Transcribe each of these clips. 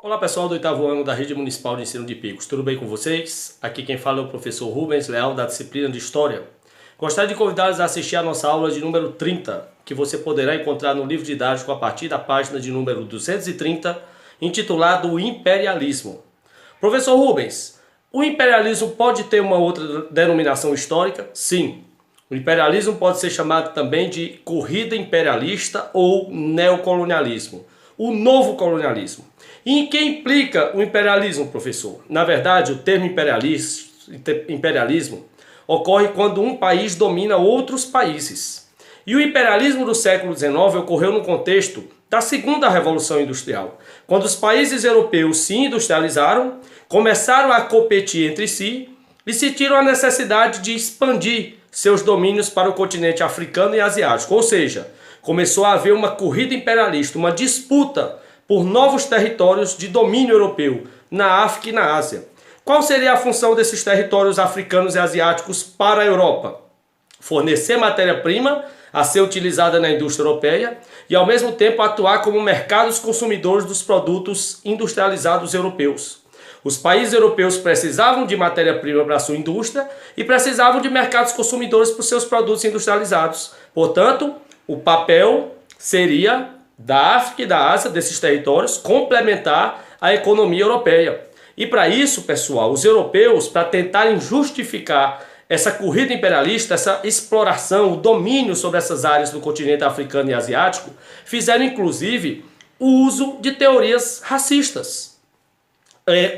Olá pessoal do 8º ano da Rede Municipal de Ensino de Picos, tudo bem com vocês? Aqui quem fala é o professor Rubens Leal da disciplina de História. Gostaria de convidá-los a assistir a nossa aula de número 30, que você poderá encontrar no livro didático a partir da página de número 230, intitulado O Imperialismo. Professor Rubens, o imperialismo pode ter uma outra denominação histórica? Sim. O imperialismo pode ser chamado também de corrida imperialista ou neocolonialismo, o novo colonialismo. E em que implica o imperialismo, professor? Na verdade, o termo imperialismo ocorre quando um país domina outros países. E o imperialismo do século XIX ocorreu no contexto da segunda Revolução Industrial, quando os países europeus se industrializaram, começaram a competir entre si e sentiram a necessidade de expandir seus domínios para o continente africano e asiático. Ou seja, começou a haver uma corrida imperialista, uma disputa por novos territórios de domínio europeu na África e na Ásia. Qual seria a função desses territórios africanos e asiáticos para a Europa? Fornecer matéria-prima a ser utilizada na indústria europeia e, ao mesmo tempo, atuar como mercados consumidores dos produtos industrializados europeus. Os países europeus precisavam de matéria-prima para a sua indústria e precisavam de mercados consumidores para os seus produtos industrializados. Portanto, o papel seria da África e da Ásia, desses territórios, complementar a economia europeia. E para isso, pessoal, os europeus, para tentarem justificar essa corrida imperialista, essa exploração, o domínio sobre essas áreas do continente africano e asiático, fizeram inclusive o uso de teorias racistas.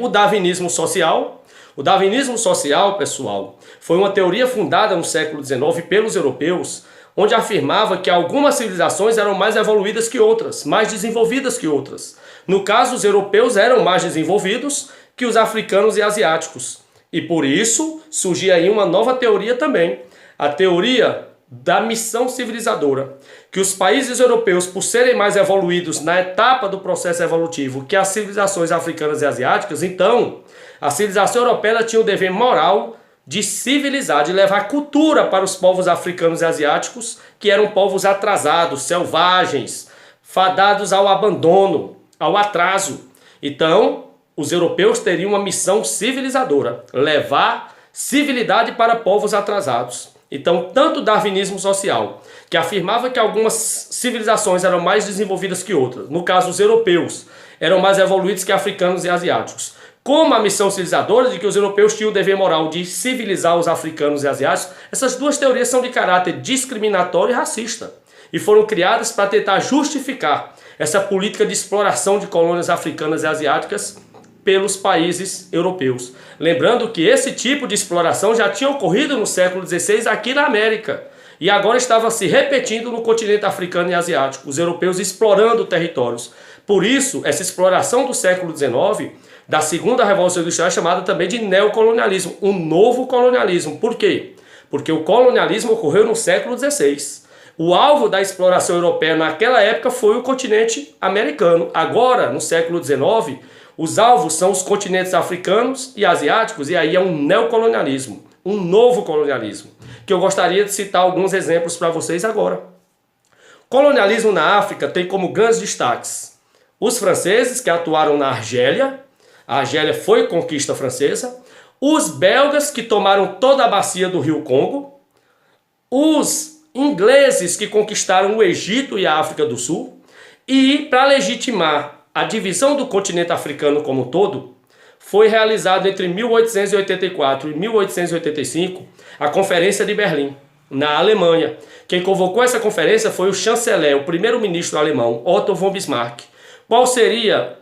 O darwinismo social. O darwinismo social, pessoal, foi uma teoria fundada no século XIX pelos europeus, onde afirmava que algumas civilizações eram mais evoluídas que outras, mais desenvolvidas que outras. No caso, os europeus eram mais desenvolvidos que os africanos e asiáticos. E por isso surgia aí uma nova teoria também, a teoria da missão civilizadora, que os países europeus, por serem mais evoluídos na etapa do processo evolutivo que as civilizações africanas e asiáticas, então a civilização europeia tinha o dever moral de civilizar, de levar cultura para os povos africanos e asiáticos, que eram povos atrasados, selvagens, fadados ao abandono, ao atraso. Então, os europeus teriam uma missão civilizadora, levar civilidade para povos atrasados. Então, tanto o darwinismo social, que afirmava que algumas civilizações eram mais desenvolvidas que outras, no caso os europeus, eram mais evoluídos que africanos e asiáticos, como a missão civilizadora de que os europeus tinham o dever moral de civilizar os africanos e asiáticos, essas duas teorias são de caráter discriminatório e racista e foram criadas para tentar justificar essa política de exploração de colônias africanas e asiáticas pelos países europeus. Lembrando que esse tipo de exploração já tinha ocorrido no século XVI aqui na América e agora estava se repetindo no continente africano e asiático, os europeus explorando territórios. Por isso, essa exploração do século XIX, da segunda Revolução Industrial, é chamada também de neocolonialismo, um novo colonialismo. Por quê? Porque o colonialismo ocorreu no século XVI. O alvo da exploração europeia naquela época foi o continente americano. Agora, no século XIX, os alvos são os continentes africanos e asiáticos, e aí é um neocolonialismo, um novo colonialismo, que eu gostaria de citar alguns exemplos para vocês agora. Colonialismo na África tem como grandes destaques os franceses, que atuaram na Argélia. A Argélia foi conquista francesa. Os belgas, que tomaram toda a bacia do rio Congo. Os ingleses, que conquistaram o Egito e a África do Sul. E, para legitimar a divisão do continente africano como um todo, foi realizada entre 1884 e 1885 a Conferência de Berlim, na Alemanha. Quem convocou essa conferência foi o chanceler, o primeiro-ministro alemão, Otto von Bismarck. Qual seria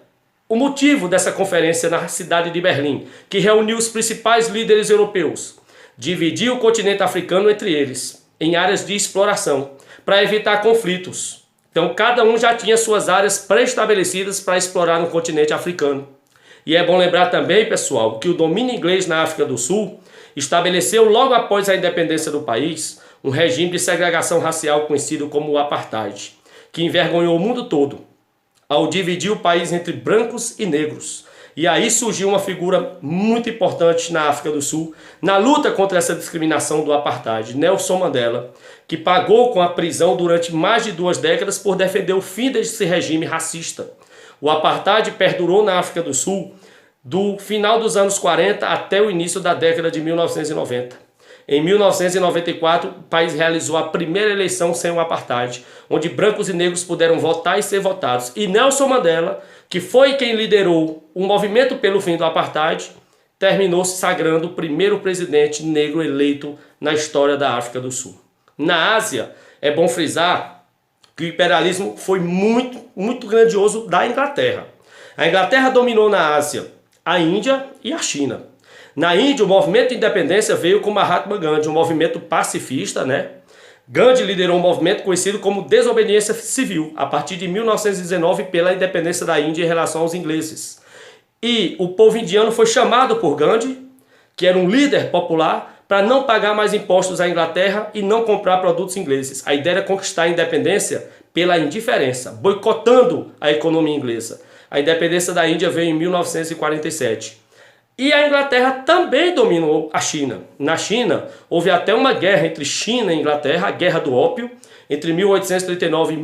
o motivo dessa conferência na cidade de Berlim, que reuniu os principais líderes europeus? Dividir o continente africano entre eles, em áreas de exploração, para evitar conflitos. Então, cada um já tinha suas áreas pré-estabelecidas para explorar no continente africano. E é bom lembrar também, pessoal, que o domínio inglês na África do Sul estabeleceu, logo após a independência do país, um regime de segregação racial conhecido como o apartheid, que envergonhou o mundo todo ao dividir o país entre brancos e negros. E aí surgiu uma figura muito importante na África do Sul, na luta contra essa discriminação do apartheid, Nelson Mandela, que pagou com a prisão durante mais de 2 décadas por defender o fim desse regime racista. O apartheid perdurou na África do Sul do final dos anos 40 até o início da década de 1990. Em 1994, o país realizou a primeira eleição sem o apartheid, onde brancos e negros puderam votar e ser votados. E Nelson Mandela, que foi quem liderou o movimento pelo fim do apartheid, terminou se sagrando o primeiro presidente negro eleito na história da África do Sul. Na Ásia, é bom frisar que o imperialismo foi muito grandioso da Inglaterra. A Inglaterra dominou na Ásia a Índia e a China. Na Índia, o movimento de independência veio com Mahatma Gandhi, um movimento pacifista, né? Gandhi liderou um movimento conhecido como desobediência civil, a partir de 1919, pela independência da Índia em relação aos ingleses. E o povo indiano foi chamado por Gandhi, que era um líder popular, para não pagar mais impostos à Inglaterra e não comprar produtos ingleses. A ideia era conquistar a independência pela indiferença, boicotando a economia inglesa. A independência da Índia veio em 1947. E a Inglaterra também dominou a China. Na China, houve até uma guerra entre China e Inglaterra, a Guerra do Ópio, entre 1839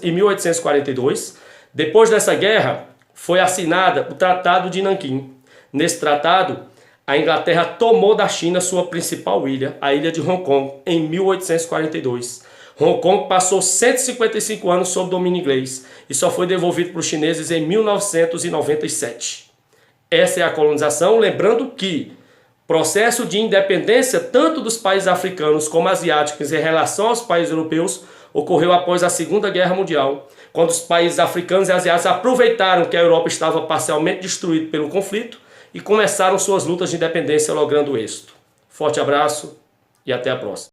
e 1842. Depois dessa guerra, foi assinado o Tratado de Nanquim. Nesse tratado, a Inglaterra tomou da China sua principal ilha, a ilha de Hong Kong, em 1842. Hong Kong passou 155 anos sob domínio inglês e só foi devolvido para os chineses em 1997. Essa é a colonização, lembrando que o processo de independência, tanto dos países africanos como asiáticos em relação aos países europeus, ocorreu após a Segunda Guerra Mundial, quando os países africanos e asiáticos aproveitaram que a Europa estava parcialmente destruída pelo conflito e começaram suas lutas de independência logrando êxito. Forte abraço e até a próxima.